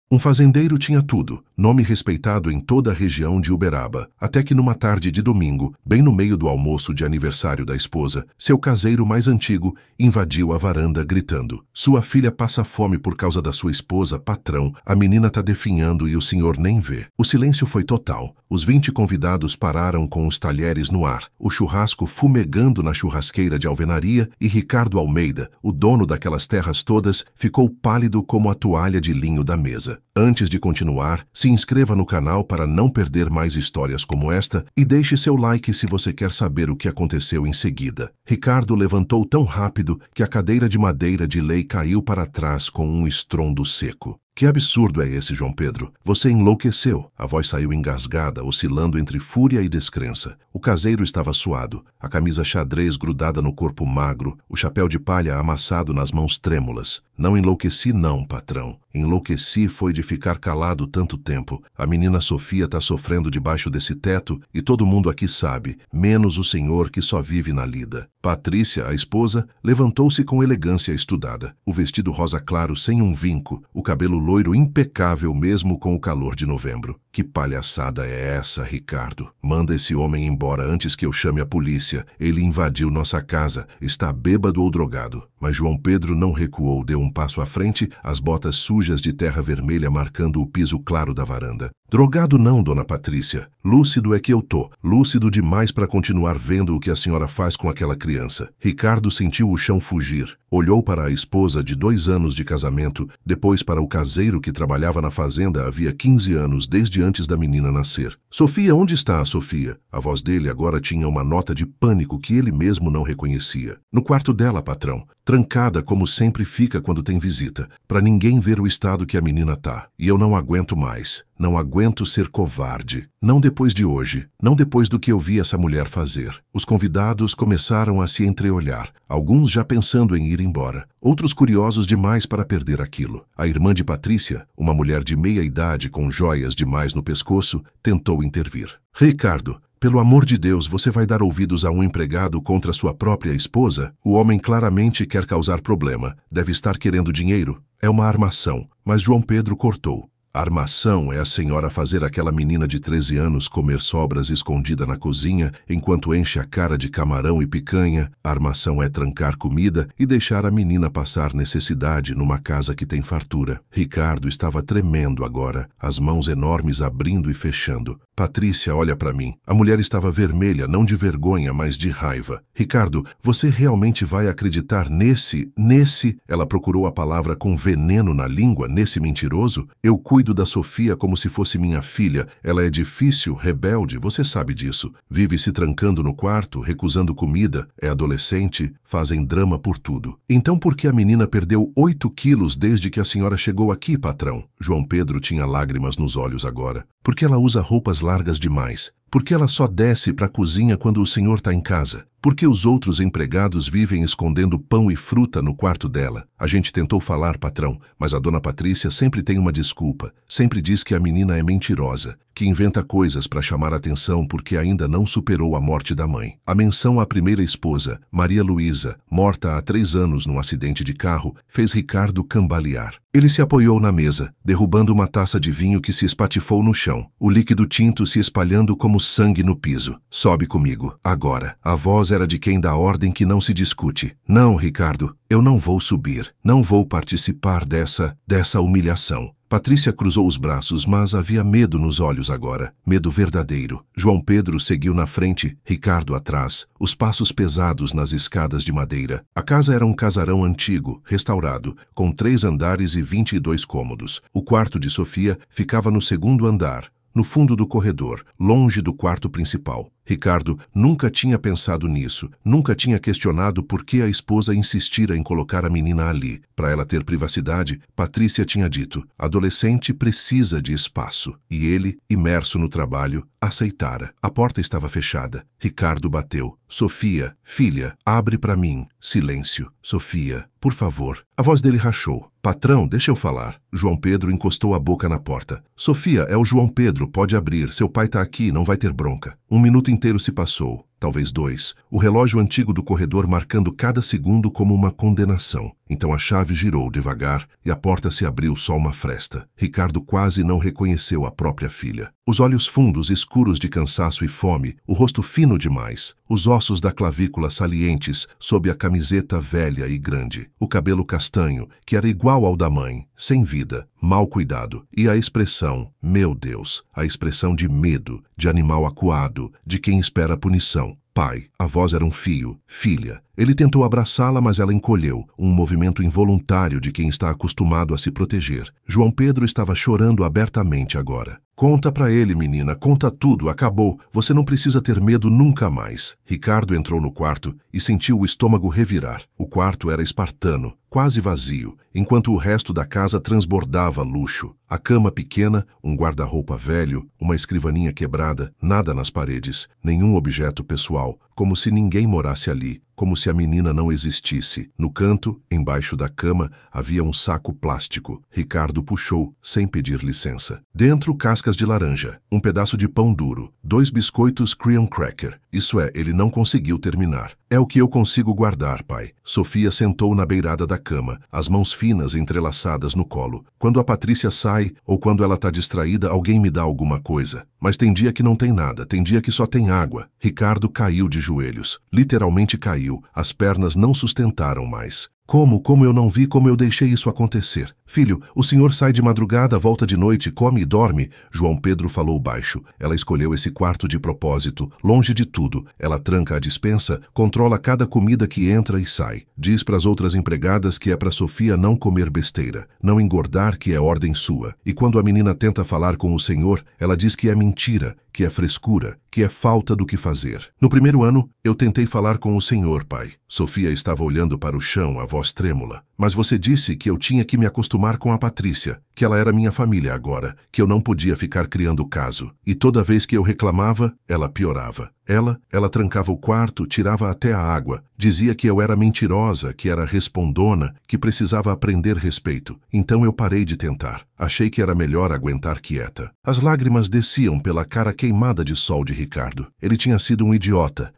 Um fazendeiro tinha tudo, nome respeitado em toda a região de Uberaba, até que numa tarde de domingo, bem no meio do almoço de aniversário da esposa, seu caseiro mais antigo invadiu a varanda gritando: "Sua filha passa fome por causa da sua esposa, patrão, a menina tá definhando e o senhor nem vê." O silêncio foi total. Os 20 convidados pararam com os talheres no ar, o churrasco fumegando na churrasqueira de alvenaria, e Ricardo Almeida, o dono daquelas terras todas, ficou pálido como a toalha de linho da mesa. Antes de continuar, se inscreva no canal para não perder mais histórias como esta e deixe seu like se você quer saber o que aconteceu em seguida. Ricardo levantou tão rápido que a cadeira de madeira de lei caiu para trás com um estrondo seco. "Que absurdo é esse, João Pedro? Você enlouqueceu." A voz saiu engasgada, oscilando entre fúria e descrença. O caseiro estava suado, a camisa xadrez grudada no corpo magro, o chapéu de palha amassado nas mãos trêmulas. "Não enlouqueci não, patrão. Enlouqueci foi de ficar calado tanto tempo. A menina Sofia está sofrendo debaixo desse teto e todo mundo aqui sabe, menos o senhor que só vive na lida." Patrícia, a esposa, levantou-se com elegância estudada. O vestido rosa claro sem um vinco, o cabelo loiro impecável mesmo com o calor de novembro. "Que palhaçada é essa, Ricardo? Manda esse homem embora antes que eu chame a polícia. Ele invadiu nossa casa, está bêbado ou drogado." Mas João Pedro não recuou, deu um passo à frente, as botas sujas de terra vermelha marcando o piso claro da varanda. "Drogado não, dona Patrícia. Lúcido é que eu tô. Lúcido demais para continuar vendo o que a senhora faz com aquela criança." Ricardo sentiu o chão fugir. Olhou para a esposa de 2 anos de casamento, depois para o caseiro que trabalhava na fazenda havia 15 anos, desde antes da menina nascer. "Sofia, onde está a Sofia?" A voz dele agora tinha uma nota de pânico que ele mesmo não reconhecia. "No quarto dela, patrão. Trancada como sempre fica quando tem visita, para ninguém ver o estado que a menina tá. E eu não aguento mais. Não aguento ser covarde. Não depois de hoje. Não depois do que eu vi essa mulher fazer." Os convidados começaram a se entreolhar, alguns já pensando em ir embora, outros curiosos demais para perder aquilo. A irmã de Patrícia, uma mulher de meia idade com joias demais no pescoço, tentou intervir. "Ricardo, pelo amor de Deus, você vai dar ouvidos a um empregado contra sua própria esposa? O homem claramente quer causar problema. Deve estar querendo dinheiro. É uma armação." Mas João Pedro cortou. "A armação é a senhora fazer aquela menina de 13 anos comer sobras escondida na cozinha enquanto enche a cara de camarão e picanha. A armação é trancar comida e deixar a menina passar necessidade numa casa que tem fartura." Ricardo estava tremendo agora, as mãos enormes abrindo e fechando. "Patrícia, olha para mim." A mulher estava vermelha, não de vergonha, mas de raiva. "Ricardo, você realmente vai acreditar nesse... Ela procurou a palavra com veneno na língua, nesse mentiroso? "Eu cuido da Sofia como se fosse minha filha. Ela é difícil, rebelde, você sabe disso. Vive se trancando no quarto, recusando comida, é adolescente, fazem drama por tudo." "Então por que a menina perdeu 8 quilos desde que a senhora chegou aqui, patrão?" João Pedro tinha lágrimas nos olhos agora. "Porque ela usa roupas largas demais. Porque ela só desce para a cozinha quando o senhor está em casa. Porque os outros empregados vivem escondendo pão e fruta no quarto dela. A gente tentou falar, patrão, mas a dona Patrícia sempre tem uma desculpa. Sempre diz que a menina é mentirosa, que inventa coisas para chamar atenção porque ainda não superou a morte da mãe." A menção à primeira esposa, Maria Luísa, morta há 3 anos num acidente de carro, fez Ricardo cambalear. Ele se apoiou na mesa, derrubando uma taça de vinho que se espatifou no chão, o líquido tinto se espalhando como sangue no piso. "Sobe comigo, agora." A voz era de quem dá ordem que não se discute. "Não, Ricardo, eu não vou subir. Não vou participar dessa humilhação." Patrícia cruzou os braços, mas havia medo nos olhos agora, medo verdadeiro. João Pedro seguiu na frente, Ricardo atrás, os passos pesados nas escadas de madeira. A casa era um casarão antigo, restaurado, com 3 andares e 22 cômodos. O quarto de Sofia ficava no 2º andar, no fundo do corredor, longe do quarto principal. Ricardo nunca tinha pensado nisso, nunca tinha questionado por que a esposa insistira em colocar a menina ali. Para ela ter privacidade, Patrícia tinha dito: "Adolescente precisa de espaço." E ele, imerso no trabalho, aceitara. A porta estava fechada. Ricardo bateu. "Sofia, filha, abre para mim." Silêncio. "Sofia, por favor." A voz dele rachou. "Patrão, deixa eu falar." João Pedro encostou a boca na porta. "Sofia, é o João Pedro, pode abrir. Seu pai tá aqui, não vai ter bronca." Um minuto inteiro se passou. talvez 2, o relógio antigo do corredor marcando cada segundo como uma condenação. Então a chave girou devagar e a porta se abriu só uma fresta. Ricardo quase não reconheceu a própria filha. Os olhos fundos, escuros de cansaço e fome, o rosto fino demais, os ossos da clavícula salientes sob a camiseta velha e grande, o cabelo castanho, que era igual ao da mãe, sem vida, mal cuidado, e a expressão, meu Deus, a expressão de medo, de animal acuado, de quem espera a punição. Pai, a voz era um fio, filha. Ele tentou abraçá-la, mas ela encolheu, um movimento involuntário de quem está acostumado a se proteger. João Pedro estava chorando abertamente agora. Conta pra ele, menina, conta tudo, acabou. Você não precisa ter medo nunca mais. Ricardo entrou no quarto e sentiu o estômago revirar. O quarto era espartano, quase vazio, enquanto o resto da casa transbordava luxo. A cama pequena, um guarda-roupa velho, uma escrivaninha quebrada, nada nas paredes, nenhum objeto pessoal, como se ninguém morasse ali, como se a menina não existisse. No canto, embaixo da cama, havia um saco plástico. Ricardo puxou, sem pedir licença. Dentro, cascas de laranja, um pedaço de pão duro, 2 biscoitos Cream Cracker. Isso é, ele não conseguiu terminar. É o que eu consigo guardar, pai. Sofia sentou na beirada da cama, as mãos finas entrelaçadas no colo. Quando a Patrícia sai, ou quando ela está distraída, alguém me dá alguma coisa. Mas tem dia que não tem nada, tem dia que só tem água. Ricardo caiu de joelhos. Literalmente caiu. As pernas não sustentaram mais. Como eu não vi, como eu deixei isso acontecer? Filho, o senhor sai de madrugada, volta de noite, come e dorme. João Pedro falou baixo. Ela escolheu esse quarto de propósito, longe de tudo. Ela tranca a despensa, controla cada comida que entra e sai. Diz para as outras empregadas que é para Sofia não comer besteira, não engordar, que é ordem sua. E quando a menina tenta falar com o senhor, ela diz que é mentira, que é frescura, que é falta do que fazer. No primeiro ano, eu tentei falar com o senhor, pai. Sofia estava olhando para o chão, a voz trêmula. Mas você disse que eu tinha que me acostumar com a Patrícia, que ela era minha família agora, que eu não podia ficar criando caso. E toda vez que eu reclamava, ela piorava. Ela trancava o quarto, tirava até a água. Dizia que eu era mentirosa, que era respondona, que precisava aprender respeito. Então eu parei de tentar. Achei que era melhor aguentar quieta. As lágrimas desciam pela cara queimada de sol de Ricardo. Ele tinha sido um idiota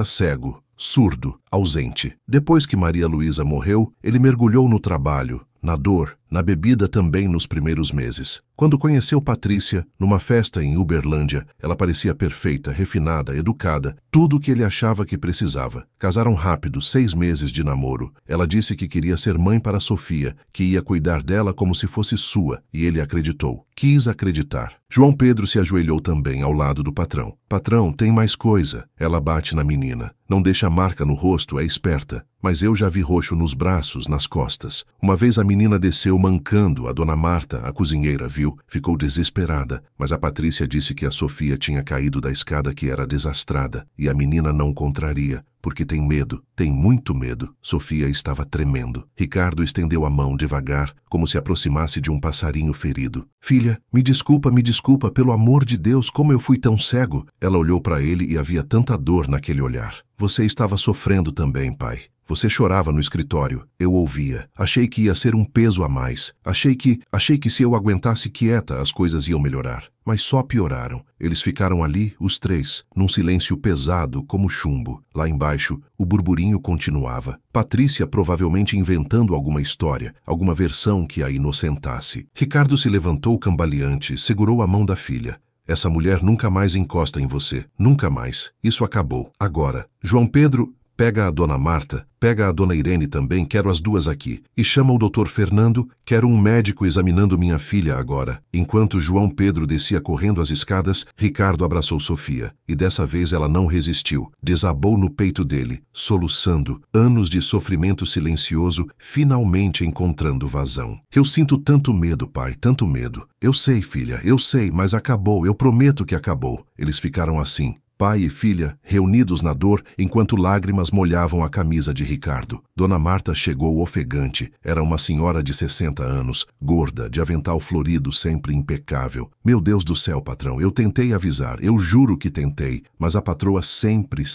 cego, surdo, ausente. Depois que Maria Luísa morreu, ele mergulhou no trabalho, na dor, na bebida também nos primeiros meses. Quando conheceu Patrícia, numa festa em Uberlândia, ela parecia perfeita, refinada, educada, tudo o que ele achava que precisava. Casaram rápido, 6 meses de namoro. Ela disse que queria ser mãe para Sofia, que ia cuidar dela como se fosse sua, e ele acreditou. Quis acreditar. João Pedro se ajoelhou também ao lado do patrão. Patrão, tem mais coisa. Ela bate na menina. Não deixa marca no rosto, é esperta. Mas eu já vi roxo nos braços, nas costas. Uma vez a menina desceu mancando, a dona Marta, a cozinheira, viu, ficou desesperada. Mas a Patrícia disse que a Sofia tinha caído da escada que era desastrada, e a menina não contraria, porque tem medo, tem muito medo. Sofia estava tremendo. Ricardo estendeu a mão devagar, como se aproximasse de um passarinho ferido. Filha, me desculpa, pelo amor de Deus, como eu fui tão cego. Ela olhou para ele e havia tanta dor naquele olhar. Você estava sofrendo também, pai. Você chorava no escritório. Eu ouvia. Achei que ia ser um peso a mais. Achei que se eu aguentasse quieta, as coisas iam melhorar. Mas só pioraram. Eles ficaram ali, os 3, num silêncio pesado como chumbo. Lá embaixo, o burburinho continuava. Patrícia provavelmente inventando alguma história, alguma versão que a inocentasse. Ricardo se levantou cambaleante, segurou a mão da filha. Essa mulher nunca mais encosta em você. Nunca mais. Isso acabou. Agora. João Pedro, pega a dona Marta, pega a dona Irene também, quero as duas aqui. E chama o doutor Fernando, quero um médico examinando minha filha agora. Enquanto João Pedro descia correndo as escadas, Ricardo abraçou Sofia. E dessa vez ela não resistiu. Desabou no peito dele, soluçando. Anos de sofrimento silencioso, finalmente encontrando vazão. Eu sinto tanto medo, pai, tanto medo. Eu sei, filha, eu sei, mas acabou, eu prometo que acabou. Eles ficaram assim. Pai e filha, reunidos na dor, enquanto lágrimas molhavam a camisa de Ricardo. Dona Marta chegou ofegante. Era uma senhora de 60 anos, gorda, de avental florido, sempre impecável. Meu Deus do céu, patrão, eu tentei avisar, eu juro que tentei, mas a patroa sempre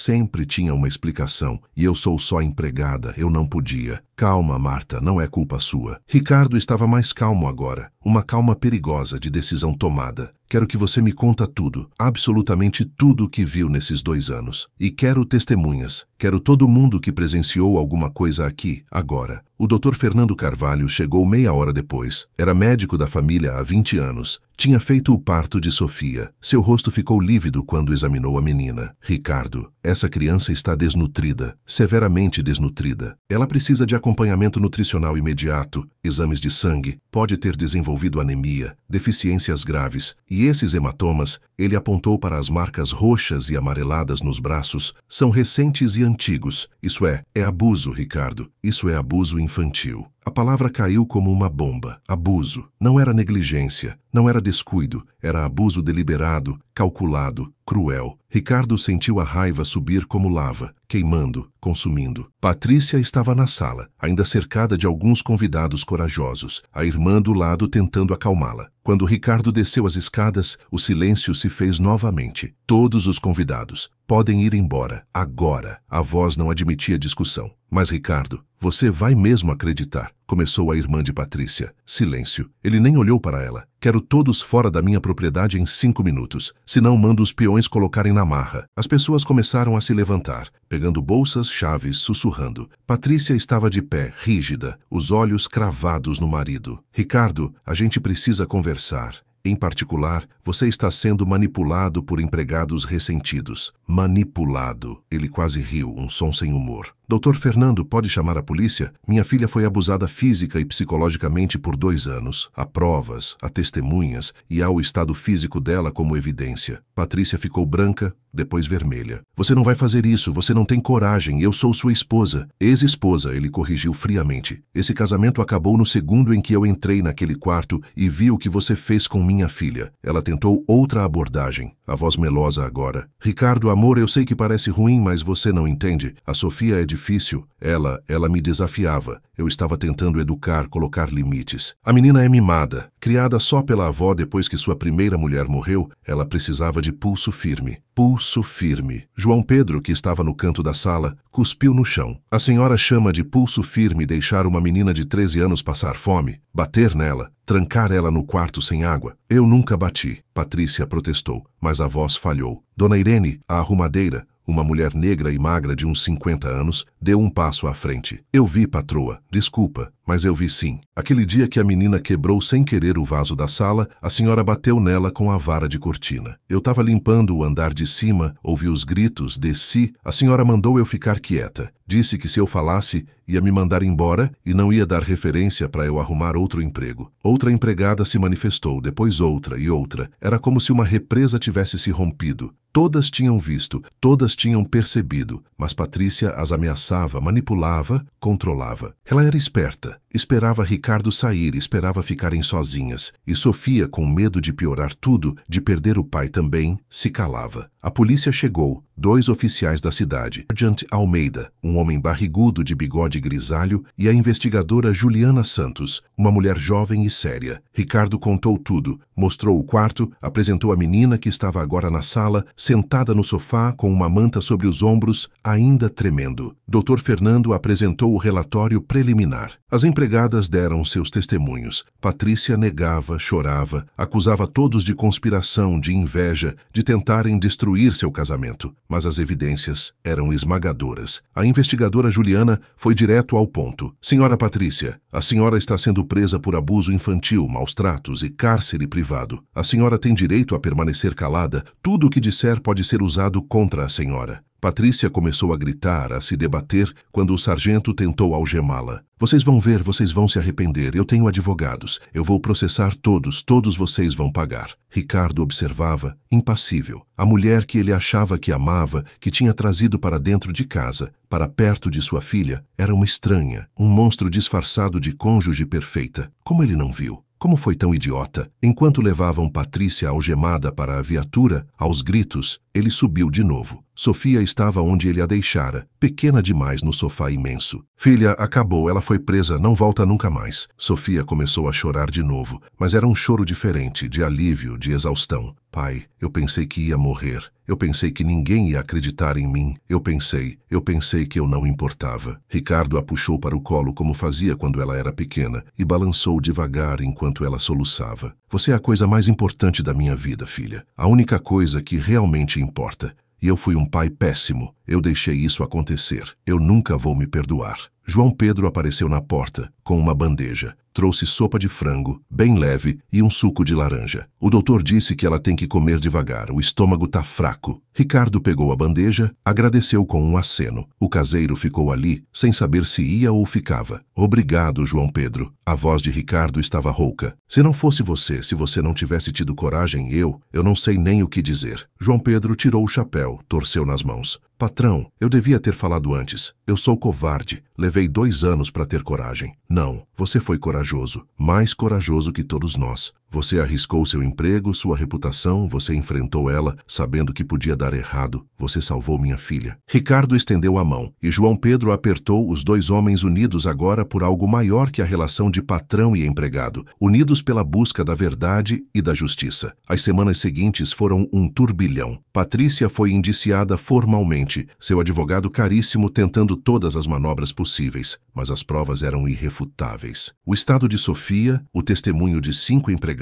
tinha uma explicação, e eu sou só empregada, eu não podia. Calma, Marta, não é culpa sua. Ricardo estava mais calmo agora, uma calma perigosa de decisão tomada. Quero que você me conta tudo, absolutamente tudo o que viu nesses 2 anos. E quero testemunhas. Quero todo mundo que presenciou alguma coisa aqui, agora. O Dr. Fernando Carvalho chegou meia hora depois. Era médico da família há 20 anos. Tinha feito o parto de Sofia. Seu rosto ficou lívido quando examinou a menina. Ricardo, essa criança está desnutrida, severamente desnutrida. Ela precisa de acompanhamento nutricional imediato, exames de sangue, pode ter desenvolvido anemia, deficiências graves. E esses hematomas, ele apontou para as marcas roxas e amareladas nos braços, são recentes e antigos. Isso é abuso, Ricardo. Isso é abuso infantil. A palavra caiu como uma bomba. Abuso. Não era negligência, não era descuido, era abuso deliberado, calculado, cruel. Ricardo sentiu a raiva subir como lava, queimando, consumindo. Patrícia estava na sala, ainda cercada de alguns convidados corajosos, a irmã do lado tentando acalmá-la. Quando Ricardo desceu as escadas, o silêncio se fez novamente. Todos os convidados podem ir embora, agora. A voz não admitia discussão. Mas, Ricardo, você vai mesmo acreditar? Começou a irmã de Patrícia. Silêncio. Ele nem olhou para ela. Quero todos fora da minha propriedade em 5 minutos. Senão mando os peões colocarem na marra. As pessoas começaram a se levantar, pegando bolsas, chaves, sussurrando. Patrícia estava de pé, rígida, os olhos cravados no marido. Ricardo, a gente precisa conversar. Em particular, você está sendo manipulado por empregados ressentidos. Manipulado. Ele quase riu, um som sem humor. Dr. Fernando, pode chamar a polícia? Minha filha foi abusada física e psicologicamente por 2 anos. Há provas, há testemunhas e há o estado físico dela como evidência. Patrícia ficou branca, depois vermelha. Você não vai fazer isso, você não tem coragem, eu sou sua esposa. Ex-esposa, ele corrigiu friamente. Esse casamento acabou no segundo em que eu entrei naquele quarto e vi o que você fez com minha filha. Ela tentou outra abordagem. A voz melosa agora. Ricardo, amor, eu sei que parece ruim, mas você não entende. A Sofia é difícil. Ela me desafiava. Eu estava tentando educar, colocar limites. A menina é mimada. Criada só pela avó depois que sua primeira mulher morreu, ela precisava de pulso firme. Pulso firme. João Pedro, que estava no canto da sala, cuspiu no chão. A senhora chama de pulso firme deixar uma menina de 13 anos passar fome? Bater nela? Trancar ela no quarto sem água? Eu nunca bati. Patrícia protestou, mas a voz falhou. Dona Irene, a arrumadeira, uma mulher negra e magra de uns 50 anos, deu um passo à frente. Eu vi, patroa. Desculpa, mas eu vi sim. Aquele dia que a menina quebrou sem querer o vaso da sala, a senhora bateu nela com a vara de cortina. Eu estava limpando o andar de cima, ouvi os gritos, desci. A senhora mandou eu ficar quieta. Disse que se eu falasse, ia me mandar embora e não ia dar referência para eu arrumar outro emprego. Outra empregada se manifestou, depois outra e outra. Era como se uma represa tivesse se rompido. Todas tinham visto, todas tinham percebido, mas Patrícia as ameaçava, manipulava, controlava. Ela era esperta. Esperava Ricardo sair, esperava ficarem sozinhas. E Sofia, com medo de piorar tudo, de perder o pai também, se calava. A polícia chegou, 2 oficiais da cidade, Sargent Almeida, um homem barrigudo de bigode grisalho, e a investigadora Juliana Santos, uma mulher jovem e séria. Ricardo contou tudo, mostrou o quarto, apresentou a menina que estava agora na sala, sentada no sofá com uma manta sobre os ombros, ainda tremendo. Dr. Fernando apresentou o relatório preliminar. As empregadas deram seus testemunhos. Patrícia negava, chorava, acusava todos de conspiração, de inveja, de tentarem destruir seu casamento. Mas as evidências eram esmagadoras. A investigadora Juliana foi direto ao ponto. Senhora Patrícia, a senhora está sendo presa por abuso infantil, maus tratos e cárcere privado. A senhora tem direito a permanecer calada. Tudo o que disser pode ser usado contra a senhora. Patrícia começou a gritar, a se debater, quando o sargento tentou algemá-la. Vocês vão ver, vocês vão se arrepender. Eu tenho advogados. Eu vou processar todos vocês vão pagar. Ricardo observava, impassível. A mulher que ele achava que amava, que tinha trazido para dentro de casa, para perto de sua filha, era uma estranha, um monstro disfarçado de cônjuge perfeita. Como ele não viu? Como foi tão idiota? Enquanto levavam Patrícia algemada para a viatura, aos gritos, ele subiu de novo. Sofia estava onde ele a deixara, pequena demais no sofá imenso. Filha, acabou, ela foi presa, não volta nunca mais. Sofia começou a chorar de novo, mas era um choro diferente, de alívio, de exaustão. Pai, eu pensei que ia morrer. Eu pensei que ninguém ia acreditar em mim. Eu pensei que eu não importava. Ricardo a puxou para o colo como fazia quando ela era pequena e balançou devagar enquanto ela soluçava. Você é a coisa mais importante da minha vida, filha. A única coisa que realmente importa. E eu fui um pai péssimo. Eu deixei isso acontecer. Eu nunca vou me perdoar. João Pedro apareceu na porta, com uma bandeja. Trouxe sopa de frango, bem leve, e um suco de laranja. O doutor disse que ela tem que comer devagar, o estômago tá fraco. Ricardo pegou a bandeja, agradeceu com um aceno. O caseiro ficou ali, sem saber se ia ou ficava. Obrigado, João Pedro. A voz de Ricardo estava rouca. Se não fosse você, se você não tivesse tido coragem, eu não sei nem o que dizer. João Pedro tirou o chapéu, torceu nas mãos. Patrão, eu devia ter falado antes. Eu sou covarde. Levei 2 anos para ter coragem. Não, você foi corajoso. Mais corajoso que todos nós. Você arriscou seu emprego, sua reputação, você enfrentou ela, sabendo que podia dar errado. Você salvou minha filha. Ricardo estendeu a mão, e João Pedro apertou os 2 homens unidos agora por algo maior que a relação de patrão e empregado, unidos pela busca da verdade e da justiça. As semanas seguintes foram um turbilhão. Patrícia foi indiciada formalmente, seu advogado caríssimo tentando todas as manobras possíveis, mas as provas eram irrefutáveis. O estado de Sofia, o testemunho de 5 empregados,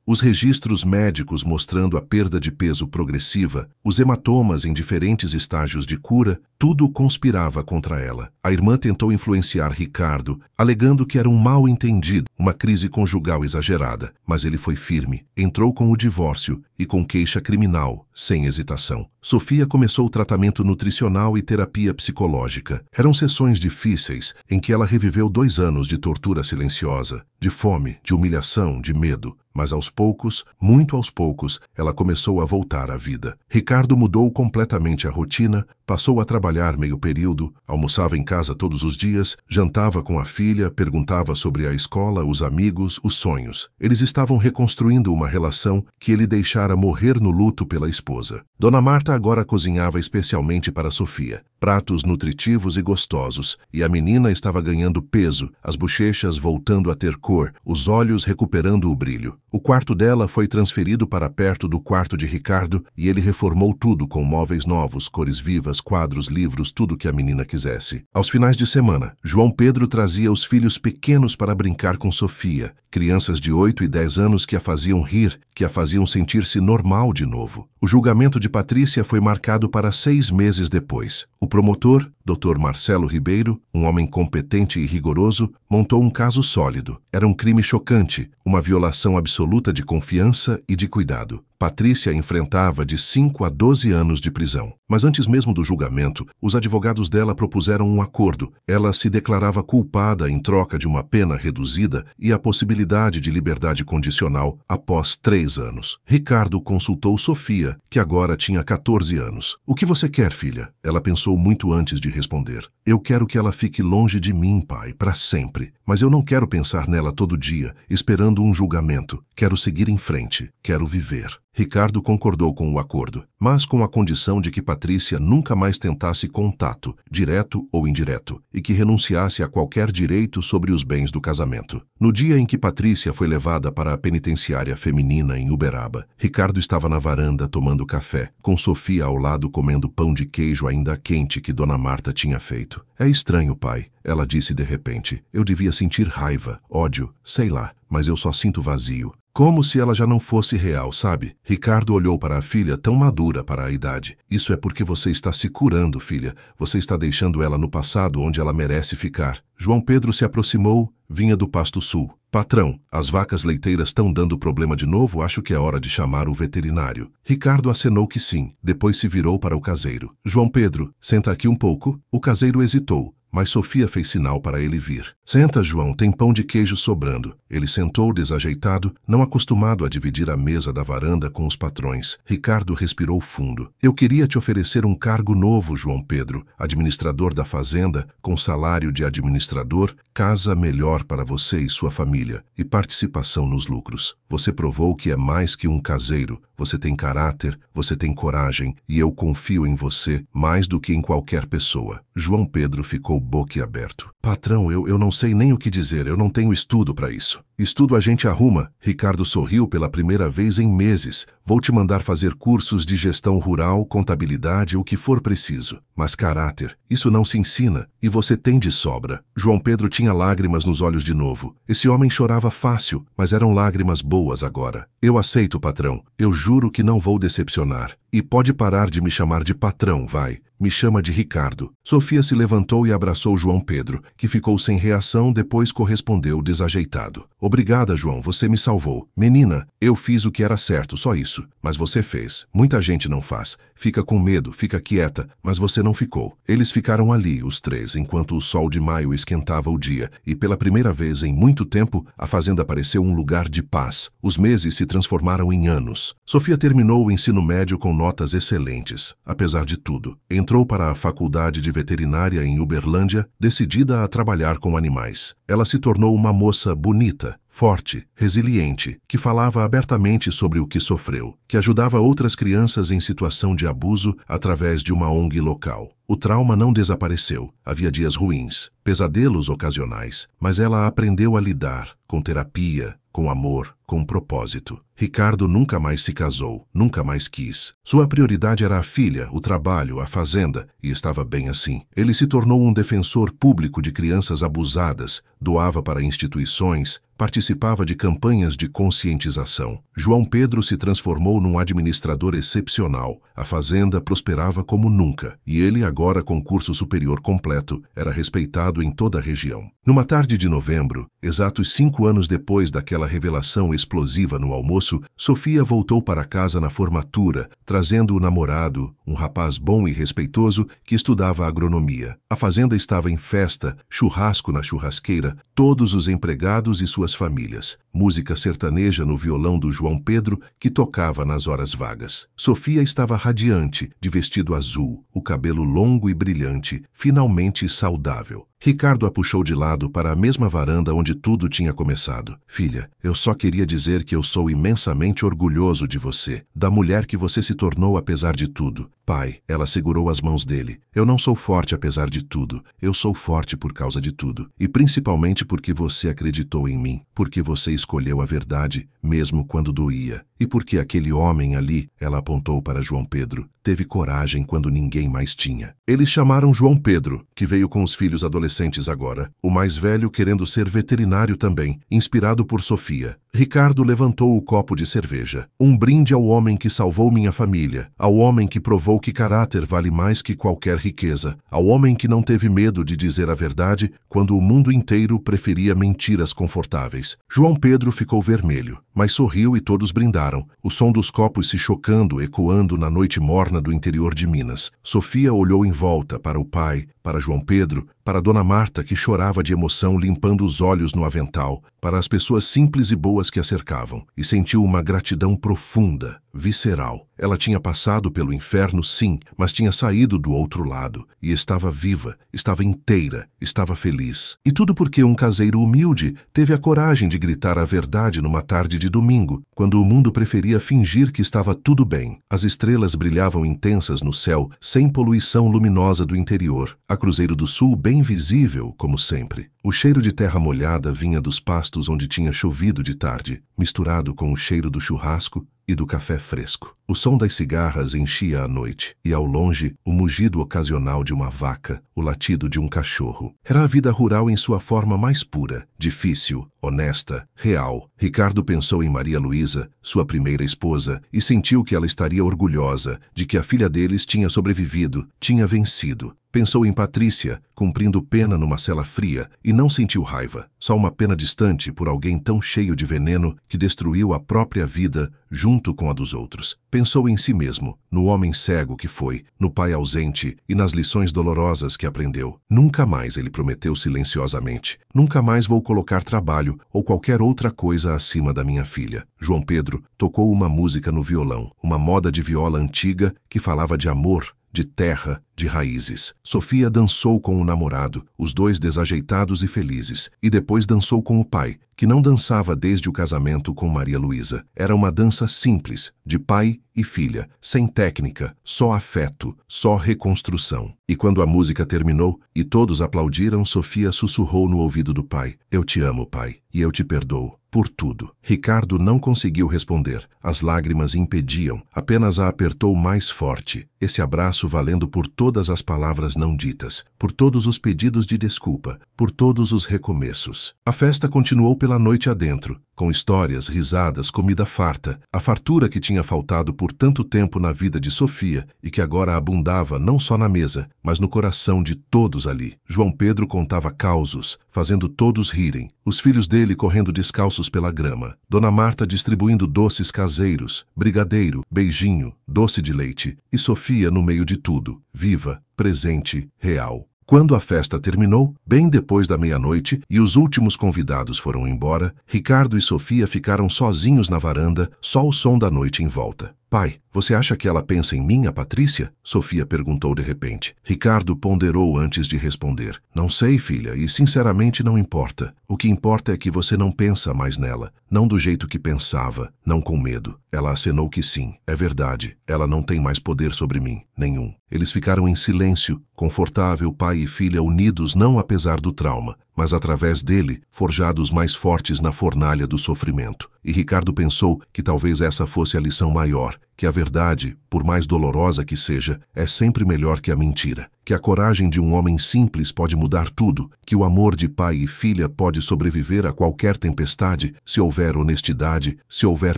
os registros médicos mostrando a perda de peso progressiva, os hematomas em diferentes estágios de cura, tudo conspirava contra ela. A irmã tentou influenciar Ricardo, alegando que era um mal-entendido, uma crise conjugal exagerada, mas ele foi firme, entrou com o divórcio e com queixa criminal, sem hesitação. Sofia começou o tratamento nutricional e terapia psicológica. Eram sessões difíceis, em que ela reviveu 2 anos de tortura silenciosa, de fome, de humilhação, de medo. Mas aos poucos, muito aos poucos, ela começou a voltar à vida. Ricardo mudou completamente a rotina, passou a trabalhar meio período, almoçava em casa todos os dias, jantava com a filha, perguntava sobre a escola, os amigos, os sonhos. Eles estavam reconstruindo uma relação que ele deixara morrer no luto pela esposa. Dona Marta agora cozinhava especialmente para Sofia. Pratos nutritivos e gostosos, e a menina estava ganhando peso, as bochechas voltando a ter cor, os olhos recuperando o brilho. O quarto dela foi transferido para perto do quarto de Ricardo e ele reformou tudo com móveis novos, cores vivas, quadros, livros, tudo que a menina quisesse. Aos finais de semana, João Pedro trazia os filhos pequenos para brincar com Sofia, crianças de 8 e 10 anos que a faziam rir, que a faziam sentir-se normal de novo. O julgamento de Patrícia foi marcado para 6 meses depois. O promotor, Dr. Marcelo Ribeiro, um homem competente e rigoroso, montou um caso sólido. Era um crime chocante, uma violação absoluta de confiança e de cuidado. Patrícia enfrentava de 5 a 12 anos de prisão. Mas antes mesmo do julgamento, os advogados dela propuseram um acordo. Ela se declarava culpada em troca de uma pena reduzida e a possibilidade de liberdade condicional após 3 anos. Ricardo consultou Sofia, que agora tinha 14 anos. "O que você quer, filha?" Ela pensou muito antes de responder. "Eu quero que ela fique longe de mim, pai, para sempre. Mas eu não quero pensar nela todo dia, esperando um julgamento. Quero seguir em frente. Quero viver." Ricardo concordou com o acordo, mas com a condição de que Patrícia nunca mais tentasse contato, direto ou indireto, e que renunciasse a qualquer direito sobre os bens do casamento. No dia em que Patrícia foi levada para a penitenciária feminina em Uberaba, Ricardo estava na varanda tomando café, com Sofia ao lado comendo pão de queijo ainda quente que Dona Marta tinha feito. "É estranho, pai," ela disse de repente. "Eu devia sentir raiva, ódio, sei lá, mas eu só sinto vazio." Como se ela já não fosse real, sabe? Ricardo olhou para a filha tão madura para a idade. "Isso é porque você está se curando, filha. Você está deixando ela no passado onde ela merece ficar." João Pedro se aproximou, vinha do Pasto Sul. "Patrão, as vacas leiteiras estão dando problema de novo, acho que é hora de chamar o veterinário." Ricardo acenou que sim, depois se virou para o caseiro. "João Pedro, senta aqui um pouco." O caseiro hesitou, mas Sofia fez sinal para ele vir. "Senta, João, tem pão de queijo sobrando." Ele sentou desajeitado, não acostumado a dividir a mesa da varanda com os patrões. Ricardo respirou fundo. "Eu queria te oferecer um cargo novo, João Pedro, administrador da fazenda, com salário de administrador, casa melhor para você e sua família, e participação nos lucros. Você provou que é mais que um caseiro. Você tem caráter, você tem coragem, e eu confio em você mais do que em qualquer pessoa." João Pedro ficou boquiaberto. "Patrão, eu não sei nem o que dizer, eu não tenho estudo para isso. Estudo a gente arruma. Ricardo sorriu pela primeira vez em meses. Vou te mandar fazer cursos de gestão rural, contabilidade, o que for preciso. Mas caráter, isso não se ensina, e você tem de sobra. João Pedro tinha lágrimas nos olhos de novo. Esse homem chorava fácil, mas eram lágrimas boas agora. Eu aceito, patrão. Eu juro que não vou decepcionar. E pode parar de me chamar de patrão, vai. Me chama de Ricardo. Sofia se levantou e abraçou João Pedro, que ficou sem reação, depois correspondeu desajeitado. Obrigada, João, você me salvou. Menina, eu fiz o que era certo, só isso. Mas você fez. Muita gente não faz. Fica com medo, fica quieta, mas você não ficou. Eles ficaram ali, os três, enquanto o sol de maio esquentava o dia, e pela primeira vez em muito tempo, a fazenda pareceu um lugar de paz. Os meses se transformaram em anos. Sofia terminou o ensino médio com notas excelentes, apesar de tudo. Entrou para a faculdade de veterinária em Uberlândia, decidida a trabalhar com animais. Ela se tornou uma moça bonita, forte, resiliente, que falava abertamente sobre o que sofreu, que ajudava outras crianças em situação de abuso através de uma ONG local. O trauma não desapareceu. Havia dias ruins, pesadelos ocasionais, mas ela aprendeu a lidar com terapia, com amor, com propósito. Ricardo nunca mais se casou, nunca mais quis. Sua prioridade era a filha, o trabalho, a fazenda, e estava bem assim. Ele se tornou um defensor público de crianças abusadas, doava para instituições, participava de campanhas de conscientização. João Pedro se transformou num administrador excepcional. A fazenda prosperava como nunca, e ele, agora com curso superior completo, era respeitado em toda a região. Numa tarde de novembro, exatos 5 anos depois daquela revelação explosiva no almoço, Sofia voltou para casa na formatura, trazendo o namorado, um rapaz bom e respeitoso que estudava agronomia. A fazenda estava em festa, churrasco na churrasqueira, todos os empregados e suas famílias. Música sertaneja no violão do João Pedro, que tocava nas horas vagas. Sofia estava radiante, de vestido azul, o cabelo longo e brilhante, finalmente saudável. Ricardo a puxou de lado para a mesma varanda onde tudo tinha começado. Filha, eu só queria dizer que eu sou imensamente orgulhoso de você, da mulher que você se tornou apesar de tudo. Pai, ela segurou as mãos dele. Eu não sou forte apesar de tudo. Eu sou forte por causa de tudo. E principalmente porque você acreditou em mim. Porque você escolheu a verdade, mesmo quando doía. E porque aquele homem ali, ela apontou para João Pedro, teve coragem quando ninguém mais tinha. Eles chamaram João Pedro, que veio com os filhos adolescentes agora. O mais velho querendo ser veterinário também, inspirado por Sofia. Ricardo levantou o copo de cerveja. Um brinde ao homem que salvou minha família, ao homem que provou que caráter vale mais que qualquer riqueza, ao homem que não teve medo de dizer a verdade quando o mundo inteiro preferia mentiras confortáveis. João Pedro ficou vermelho, mas sorriu e todos brindaram, o som dos copos se chocando, ecoando na noite morna do interior de Minas. Sofia olhou em volta para o pai, para João Pedro, para Dona Marta, que chorava de emoção limpando os olhos no avental, para as pessoas simples e boas que a cercavam, e sentiu uma gratidão profunda, visceral. Ela tinha passado pelo inferno, sim, mas tinha saído do outro lado, e estava viva, estava inteira, estava feliz. E tudo porque um caseiro humilde teve a coragem de gritar a verdade numa tarde de domingo, quando o mundo preferia fingir que estava tudo bem. As estrelas brilhavam intensas no céu, sem poluição luminosa do interior. A Cruzeiro do Sul bem visível, como sempre. O cheiro de terra molhada vinha dos pastos onde tinha chovido de tarde, misturado com o cheiro do churrasco e do café fresco. O som das cigarras enchia a noite, e ao longe, o mugido ocasional de uma vaca, o latido de um cachorro. Era a vida rural em sua forma mais pura, difícil, honesta, real. Ricardo pensou em Maria Luísa, sua primeira esposa, e sentiu que ela estaria orgulhosa de que a filha deles tinha sobrevivido, tinha vencido. Pensou em Patrícia, cumprindo pena numa cela fria, e não sentiu raiva, só uma pena distante por alguém tão cheio de veneno que destruiu a própria vida junto com a dos outros. Pensou em si mesmo, no homem cego que foi, no pai ausente e nas lições dolorosas que aprendeu. Nunca mais, ele prometeu silenciosamente, nunca mais vou colocar trabalho ou qualquer outra coisa acima da minha filha. João Pedro tocou uma música no violão, uma moda de viola antiga que falava de amor, de terra, de raízes. Sofia dançou com o namorado, os dois desajeitados e felizes, e depois dançou com o pai, que não dançava desde o casamento com Maria Luísa. Era uma dança simples, de pai e filha, sem técnica, só afeto, só reconstrução. E quando a música terminou e todos aplaudiram, Sofia sussurrou no ouvido do pai: "Eu te amo, pai, e eu te perdoo por tudo." Ricardo não conseguiu responder. As lágrimas impediam, apenas a apertou mais forte. Esse abraço valendo por todas as palavras não ditas, por todos os pedidos de desculpa, por todos os recomeços. A festa continuou pela noite adentro, com histórias, risadas, comida farta, a fartura que tinha faltado por tanto tempo na vida de Sofia e que agora abundava não só na mesa, mas no coração de todos ali. João Pedro contava causos, fazendo todos rirem, os filhos dele correndo descalços pela grama, Dona Marta distribuindo doces caseiros, brigadeiro, beijinho, doce de leite, e Sofia no meio de tudo, viva, presente, real. Quando a festa terminou, bem depois da meia-noite, e os últimos convidados foram embora, Ricardo e Sofia ficaram sozinhos na varanda, só o som da noite em volta. "Pai, você acha que ela pensa em mim, a Patrícia?" Sofia perguntou de repente. Ricardo ponderou antes de responder. "Não sei, filha, e sinceramente não importa. O que importa é que você não pensa mais nela. Não do jeito que pensava, não com medo." Ela acenou que sim. "É verdade. Ela não tem mais poder sobre mim. Nenhum." Eles ficaram em silêncio, confortável, pai e filha unidos não apesar do trauma, mas através dele, forjados mais fortes na fornalha do sofrimento. E Ricardo pensou que talvez essa fosse a lição maior, que a verdade, por mais dolorosa que seja, é sempre melhor que a mentira, que a coragem de um homem simples pode mudar tudo, que o amor de pai e filha pode sobreviver a qualquer tempestade, se houver honestidade, se houver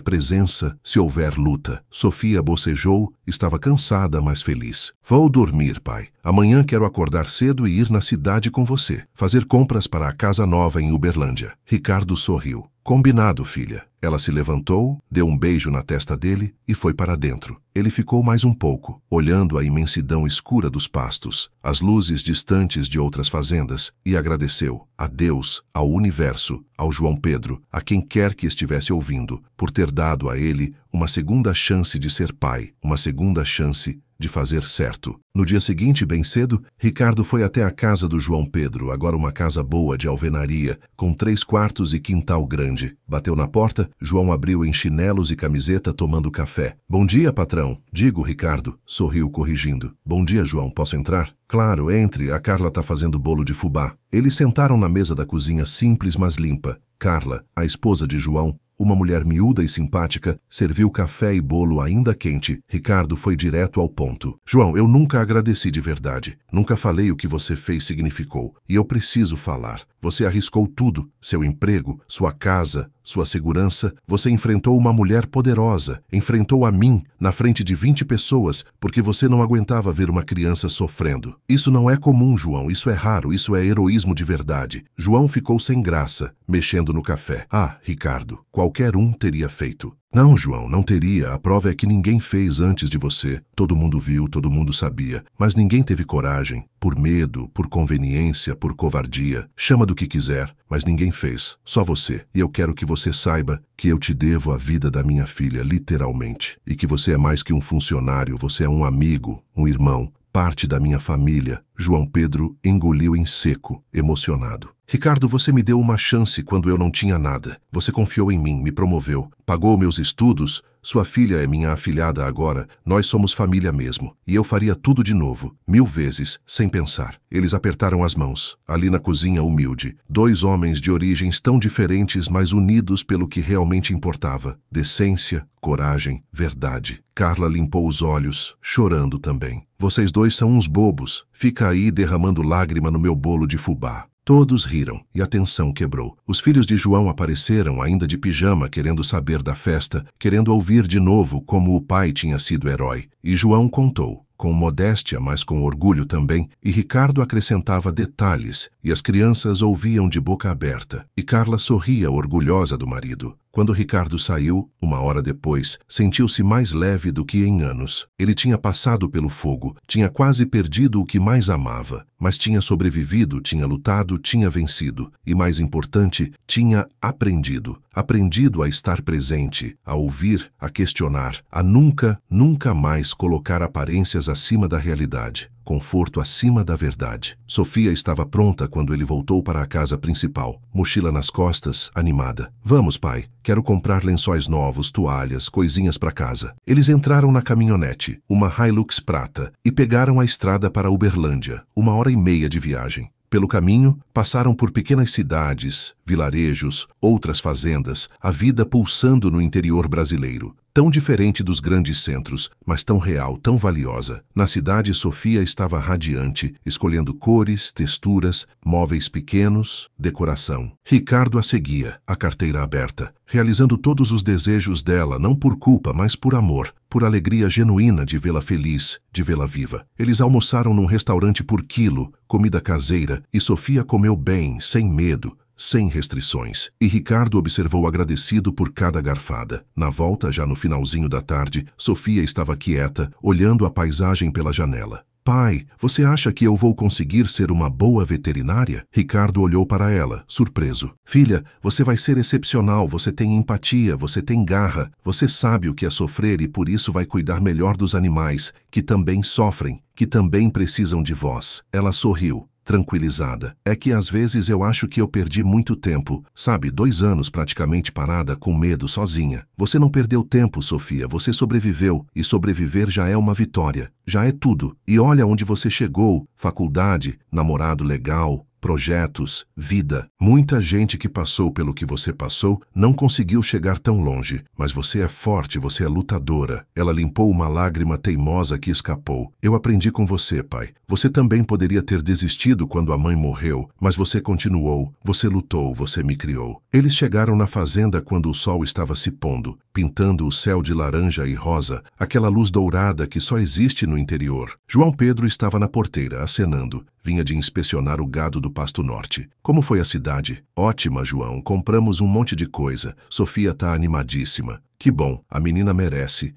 presença, se houver luta. Sofia bocejou, estava cansada, mas feliz. "Vou dormir, pai. Amanhã quero acordar cedo e ir na cidade com você, fazer compras para a casa nova em Uberlândia." Ricardo sorriu. "Combinado, filha." Ela se levantou, deu um beijo na testa dele e foi para dentro. Ele ficou mais um pouco, olhando a imensidão escura dos pastos, as luzes distantes de outras fazendas, e agradeceu a Deus, ao universo, ao João Pedro, a quem quer que estivesse ouvindo, por ter dado a ele uma segunda chance de ser pai, uma segunda chance de fazer certo. No dia seguinte, bem cedo, Ricardo foi até a casa do João Pedro, agora uma casa boa de alvenaria, com 3 quartos e quintal grande. Bateu na porta, João abriu em chinelos e camiseta tomando café. "Bom dia, patrão." "Digo, Ricardo." Sorriu corrigindo. "Bom dia, João. Posso entrar?" "Claro, entre. A Carla tá fazendo bolo de fubá." Eles sentaram na mesa da cozinha simples, mas limpa. Carla, a esposa de João, uma mulher miúda e simpática, serviu café e bolo ainda quente. Ricardo foi direto ao ponto. "João, eu nunca agradeci de verdade. Nunca falei o que você fez significou. E eu preciso falar. Você arriscou tudo, seu emprego, sua casa, sua segurança. Você enfrentou uma mulher poderosa, enfrentou a mim, na frente de 20 pessoas, porque você não aguentava ver uma criança sofrendo. Isso não é comum, João, isso é raro, isso é heroísmo de verdade." João ficou sem graça, mexendo no café. "Ah, Ricardo, qualquer um teria feito." "Não, João, não teria. A prova é que ninguém fez antes de você. Todo mundo viu, todo mundo sabia. Mas ninguém teve coragem. Por medo, por conveniência, por covardia. Chama do que quiser, mas ninguém fez. Só você. E eu quero que você saiba que eu te devo a vida da minha filha, literalmente. E que você é mais que um funcionário, você é um amigo, um irmão, parte da minha família." João Pedro engoliu em seco, emocionado. "Ricardo, você me deu uma chance quando eu não tinha nada. Você confiou em mim, me promoveu, pagou meus estudos. Sua filha é minha afilhada agora. Nós somos família mesmo. E eu faria tudo de novo, 1000 vezes, sem pensar." Eles apertaram as mãos, ali na cozinha humilde. 2 homens de origens tão diferentes, mas unidos pelo que realmente importava. Decência, coragem, verdade. Carla limpou os olhos, chorando também. "Vocês 2 são uns bobos. Fica aí derramando lágrima no meu bolo de fubá." Todos riram, e a tensão quebrou. Os filhos de João apareceram, ainda de pijama, querendo saber da festa, querendo ouvir de novo como o pai tinha sido herói. E João contou, com modéstia, mas com orgulho também, e Ricardo acrescentava detalhes, e as crianças ouviam de boca aberta. E Carla sorria orgulhosa do marido. Quando Ricardo saiu, 1 hora depois, sentiu-se mais leve do que em anos. Ele tinha passado pelo fogo, tinha quase perdido o que mais amava, mas tinha sobrevivido, tinha lutado, tinha vencido. E mais importante, tinha aprendido. aprendido a estar presente, a ouvir, a questionar, a nunca mais colocar aparências acima da realidade, conforto acima da verdade. Sofia estava pronta quando ele voltou para a casa principal, mochila nas costas, animada. Vamos, pai, quero comprar lençóis novos, toalhas, coisinhas para casa. Eles entraram na caminhonete, uma Hilux prata, e pegaram a estrada para Uberlândia, 1h30 de viagem. Pelo caminho, passaram por pequenas cidades, vilarejos, outras fazendas, a vida pulsando no interior brasileiro. Tão diferente dos grandes centros, mas tão real, tão valiosa. Na cidade, Sofia estava radiante, escolhendo cores, texturas, móveis pequenos, decoração. Ricardo a seguia, a carteira aberta, realizando todos os desejos dela, não por culpa, mas por amor, por alegria genuína de vê-la feliz, de vê-la viva. Eles almoçaram num restaurante por quilo, comida caseira, e Sofia comeu bem, sem medo, sem restrições, e Ricardo observou agradecido por cada garfada. Na volta, já no finalzinho da tarde, Sofia estava quieta, olhando a paisagem pela janela. Pai, você acha que eu vou conseguir ser uma boa veterinária? Ricardo olhou para ela, surpreso. Filha, você vai ser excepcional, você tem empatia, você tem garra, você sabe o que é sofrer e por isso vai cuidar melhor dos animais, que também sofrem, que também precisam de vós. Ela sorriu, tranquilizada. É que às vezes eu acho que eu perdi muito tempo, sabe, 2 anos praticamente parada, com medo, sozinha. Você não perdeu tempo, Sofia, você sobreviveu, e sobreviver já é uma vitória, já é tudo. E olha onde você chegou, faculdade, namorado legal, projetos, vida. Muita gente que passou pelo que você passou não conseguiu chegar tão longe, mas você é forte, você é lutadora. Ela limpou uma lágrima teimosa que escapou. Eu aprendi com você, pai. Você também poderia ter desistido quando a mãe morreu, mas você continuou, você lutou, você me criou. Eles chegaram na fazenda quando o sol estava se pondo, pintando o céu de laranja e rosa, aquela luz dourada que só existe no interior. João Pedro estava na porteira, acenando. Vinha de inspecionar o gado do Pasto Norte. Como foi a cidade? Ótima, João. Compramos um monte de coisa. Sofia tá animadíssima. Que bom, a menina merece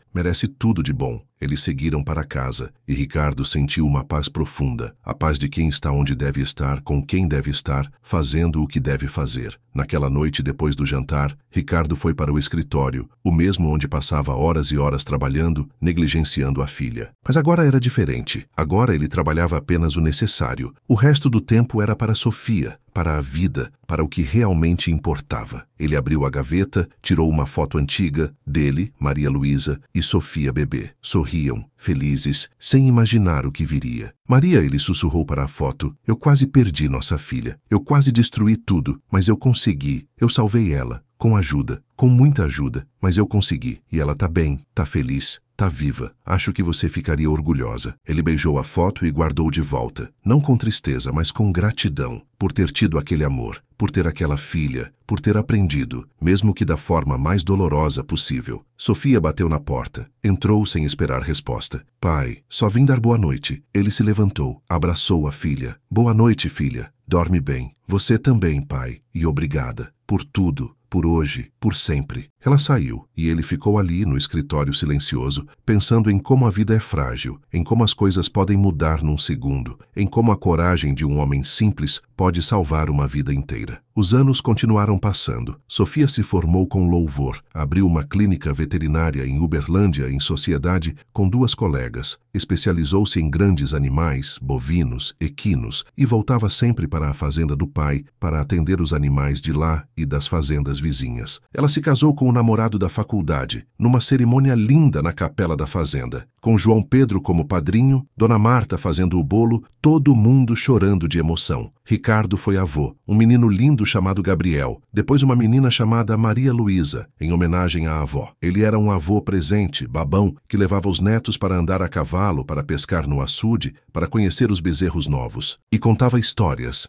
tudo de bom. Eles seguiram para casa, e Ricardo sentiu uma paz profunda, a paz de quem está onde deve estar, com quem deve estar, fazendo o que deve fazer. Naquela noite, depois do jantar, Ricardo foi para o escritório, o mesmo onde passava horas e horas trabalhando, negligenciando a filha. Mas agora era diferente. Agora ele trabalhava apenas o necessário. O resto do tempo era para Sofia, para a vida, para o que realmente importava. Ele abriu a gaveta, tirou uma foto antiga dele, Maria Luísa e Sofia bebê. Sorriam, felizes, sem imaginar o que viria. Maria, ele sussurrou para a foto, eu quase perdi nossa filha. Eu quase destruí tudo, mas eu consegui. Eu salvei ela, com ajuda, com muita ajuda, mas eu consegui. E ela tá bem, tá feliz, tá viva. Acho que você ficaria orgulhosa. Ele beijou a foto e guardou de volta. Não com tristeza, mas com gratidão, por ter tido aquele amor, por ter aquela filha, por ter aprendido, mesmo que da forma mais dolorosa possível. Sofia bateu na porta. Entrou sem esperar resposta. Pai, só vim dar boa noite. Ele se levantou, abraçou a filha. Boa noite, filha. Dorme bem. Você também, pai. E obrigada. Por tudo. Por hoje, por sempre. Ela saiu, e ele ficou ali no escritório silencioso, pensando em como a vida é frágil, em como as coisas podem mudar num segundo, em como a coragem de um homem simples pode salvar uma vida inteira. Os anos continuaram passando. Sofia se formou com louvor, abriu uma clínica veterinária em Uberlândia em sociedade com 2 colegas, especializou-se em grandes animais, bovinos, equinos, e voltava sempre para a fazenda do pai para atender os animais de lá e das fazendas vizinhas. Ela se casou com o namorado da faculdade, numa cerimônia linda na capela da fazenda, com João Pedro como padrinho, Dona Marta fazendo o bolo, todo mundo chorando de emoção. Ricardo foi avô, um menino lindo chamado Gabriel, depois uma menina chamada Maria Luísa, em homenagem à avó. Ele era um avô presente, babão, que levava os netos para andar a cavalo, para pescar no açude, para conhecer os bezerros novos. E contava histórias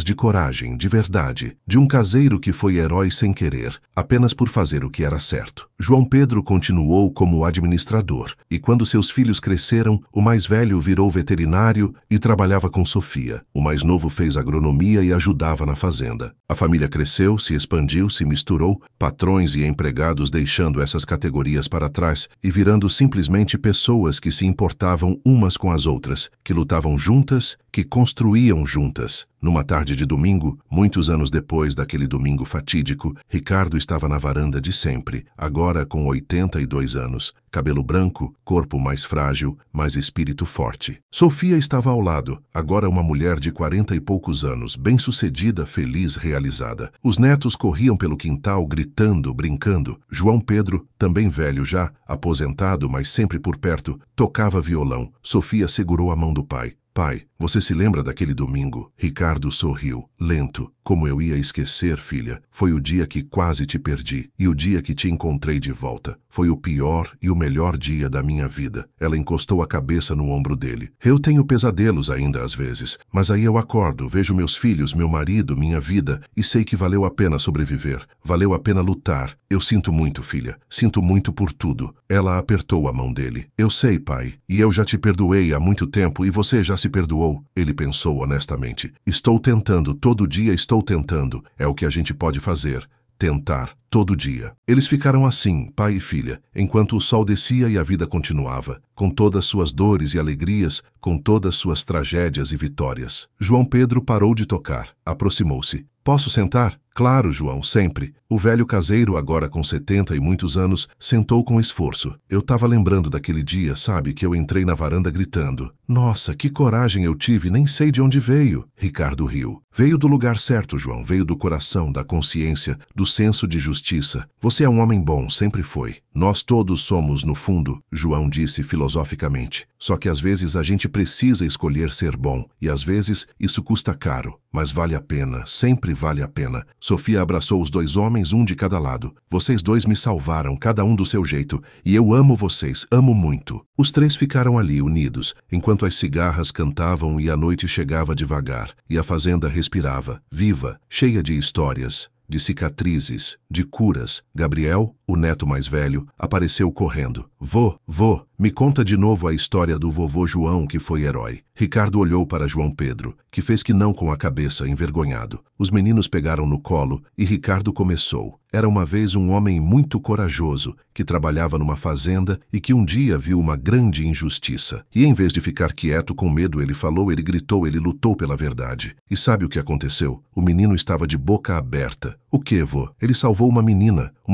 de coragem, de verdade, de um caseiro que foi herói sem querer, apenas por fazer fazer o que era certo. João Pedro continuou como administrador, e quando seus filhos cresceram, o mais velho virou veterinário e trabalhava com Sofia. O mais novo fez agronomia e ajudava na fazenda. A família cresceu, se expandiu, se misturou, patrões e empregados deixando essas categorias para trás e virando simplesmente pessoas que se importavam umas com as outras, que lutavam juntas, que construíam juntas. Numa tarde de domingo, muitos anos depois daquele domingo fatídico, Ricardo estava na varanda de sempre, agora com 82 anos, cabelo branco, corpo mais frágil, mas espírito forte. Sofia estava ao lado, agora uma mulher de 40 e poucos anos, bem-sucedida, feliz, realizada. Os netos corriam pelo quintal, gritando, brincando. João Pedro, também velho já, aposentado, mas sempre por perto, tocava violão. Sofia segurou a mão do pai. Pai, você se lembra daquele domingo? Ricardo sorriu, lento. Como eu ia esquecer, filha? Foi o dia que quase te perdi e o dia que te encontrei de volta. Foi o pior e o melhor dia da minha vida. Ela encostou a cabeça no ombro dele. Eu tenho pesadelos ainda às vezes, mas aí eu acordo, vejo meus filhos, meu marido, minha vida e sei que valeu a pena sobreviver. Valeu a pena lutar. Eu sinto muito, filha. Sinto muito por tudo. Ela apertou a mão dele. Eu sei, pai, e eu já te perdoei há muito tempo e você já se perdoou. Ele pensou honestamente. Estou tentando, todo dia estou tentando. É o que a gente pode fazer. Tentar, todo dia. Eles ficaram assim, pai e filha, enquanto o sol descia e a vida continuava, com todas suas dores e alegrias, com todas suas tragédias e vitórias. João Pedro parou de tocar, aproximou-se. Posso sentar? Claro, João, sempre. O velho caseiro, agora com 70 e muitos anos, sentou com esforço. Eu estava lembrando daquele dia, sabe, que eu entrei na varanda gritando. Nossa, que coragem eu tive, nem sei de onde veio. Ricardo riu. Veio do lugar certo, João, veio do coração, da consciência, do senso de justiça. Você é um homem bom, sempre foi. Nós todos somos, no fundo, João disse filosoficamente. Só que às vezes a gente precisa escolher ser bom, e às vezes isso custa caro. Mas vale a pena, sempre vale a pena. Sofia abraçou os dois homens, um de cada lado. Vocês dois me salvaram, cada um do seu jeito, e eu amo vocês, amo muito. Os três ficaram ali, unidos, enquanto as cigarras cantavam e a noite chegava devagar, e a fazenda respirava, viva, cheia de histórias, de cicatrizes, de curas. Gabriel, o neto mais velho, apareceu correndo. Vô, me conta de novo a história do vovô João que foi herói. Ricardo olhou para João Pedro, que fez que não com a cabeça, envergonhado. Os meninos pegaram no colo e Ricardo começou. Era uma vez um homem muito corajoso, que trabalhava numa fazenda e que um dia viu uma grande injustiça. E em vez de ficar quieto com medo, ele falou, ele gritou, ele lutou pela verdade. E sabe o que aconteceu? O menino estava de boca aberta. O que, vô? Ele salvou uma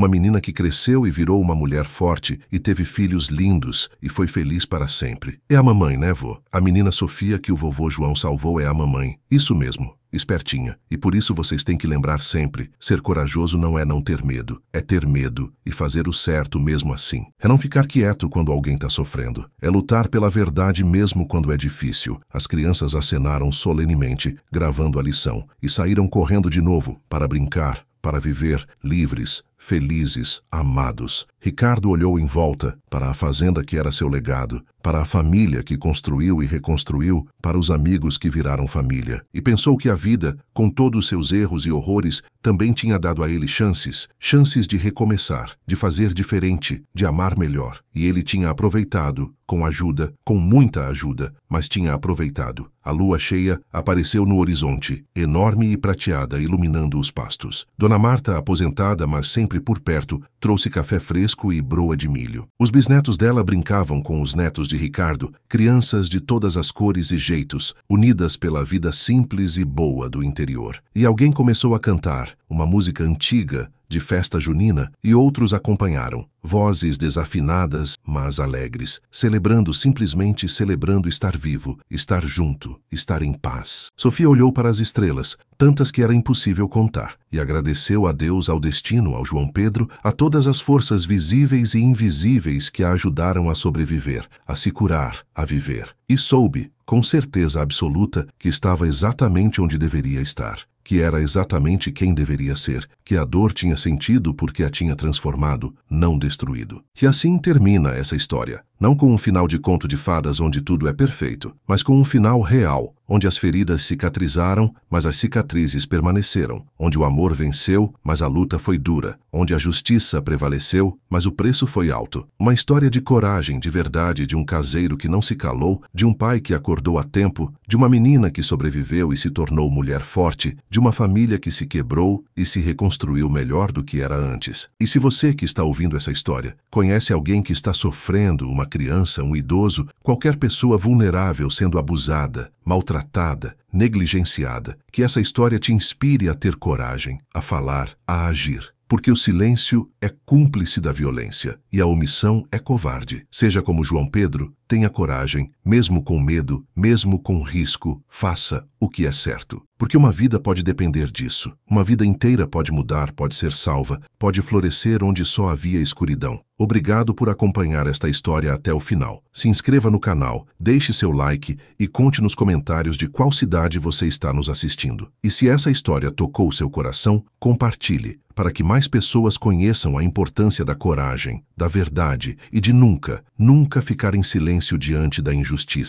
menina que cresceu e virou uma mulher forte e teve filhos lindos e foi feliz para sempre. É a mamãe, né, vô? A menina Sofia que o vovô João salvou é a mamãe. Isso mesmo. Espertinha. E por isso vocês têm que lembrar sempre, ser corajoso não é não ter medo, é ter medo e fazer o certo mesmo assim. É não ficar quieto quando alguém está sofrendo. É lutar pela verdade mesmo quando é difícil. As crianças acenaram solenemente, gravando a lição, e saíram correndo de novo para brincar, para viver livres, felizes, amados. Ricardo olhou em volta para a fazenda que era seu legado, para a família que construiu e reconstruiu, para os amigos que viraram família, e pensou que a vida, com todos seus erros e horrores, também tinha dado a ele chances de recomeçar, de fazer diferente, de amar melhor. E ele tinha aproveitado, com ajuda, com muita ajuda, mas tinha aproveitado. A lua cheia apareceu no horizonte, enorme e prateada, iluminando os pastos. Dona Marta, aposentada, mas sempre por perto, trouxe café fresco e broa de milho. Os bisnetos dela brincavam com os netos de Ricardo, crianças de todas as cores e jeitos, unidas pela vida simples e boa do interior. E alguém começou a cantar, uma música antiga, de festa junina, e outros acompanharam. Vozes desafinadas, mas alegres, simplesmente celebrando estar vivo, estar junto, estar em paz. Sofia olhou para as estrelas, tantas que era impossível contar, e agradeceu a Deus, ao destino, ao João Pedro, a todas as forças visíveis e invisíveis que a ajudaram a sobreviver, a se curar, a viver. E soube, com certeza absoluta, que estava exatamente onde deveria estar, que era exatamente quem deveria ser, que a dor tinha sentido porque a tinha transformado, não destruído. E assim termina essa história. não com um final de conto de fadas onde tudo é perfeito, mas com um final real, onde as feridas cicatrizaram, mas as cicatrizes permaneceram, onde o amor venceu, mas a luta foi dura, onde a justiça prevaleceu, mas o preço foi alto. Uma história de coragem, de verdade, de um caseiro que não se calou, de um pai que acordou a tempo, de uma menina que sobreviveu e se tornou mulher forte, de uma família que se quebrou e se reconstruiu melhor do que era antes. E se você que está ouvindo essa história conhece alguém que está sofrendo, uma criança, um idoso, qualquer pessoa vulnerável sendo abusada, maltratada, negligenciada, que essa história te inspire a ter coragem, a falar, a agir. Porque o silêncio é cúmplice da violência e a omissão é covarde. Seja como João Pedro, tenha coragem, mesmo com medo, mesmo com risco, faça o que é certo. Porque uma vida pode depender disso. Uma vida inteira pode mudar, pode ser salva, pode florescer onde só havia escuridão. Obrigado por acompanhar esta história até o final. Se inscreva no canal, deixe seu like e conte nos comentários de qual cidade você está nos assistindo. E se essa história tocou seu coração, compartilhe, para que mais pessoas conheçam a importância da coragem, da verdade e de nunca, nunca ficar em silêncio diante da injustiça.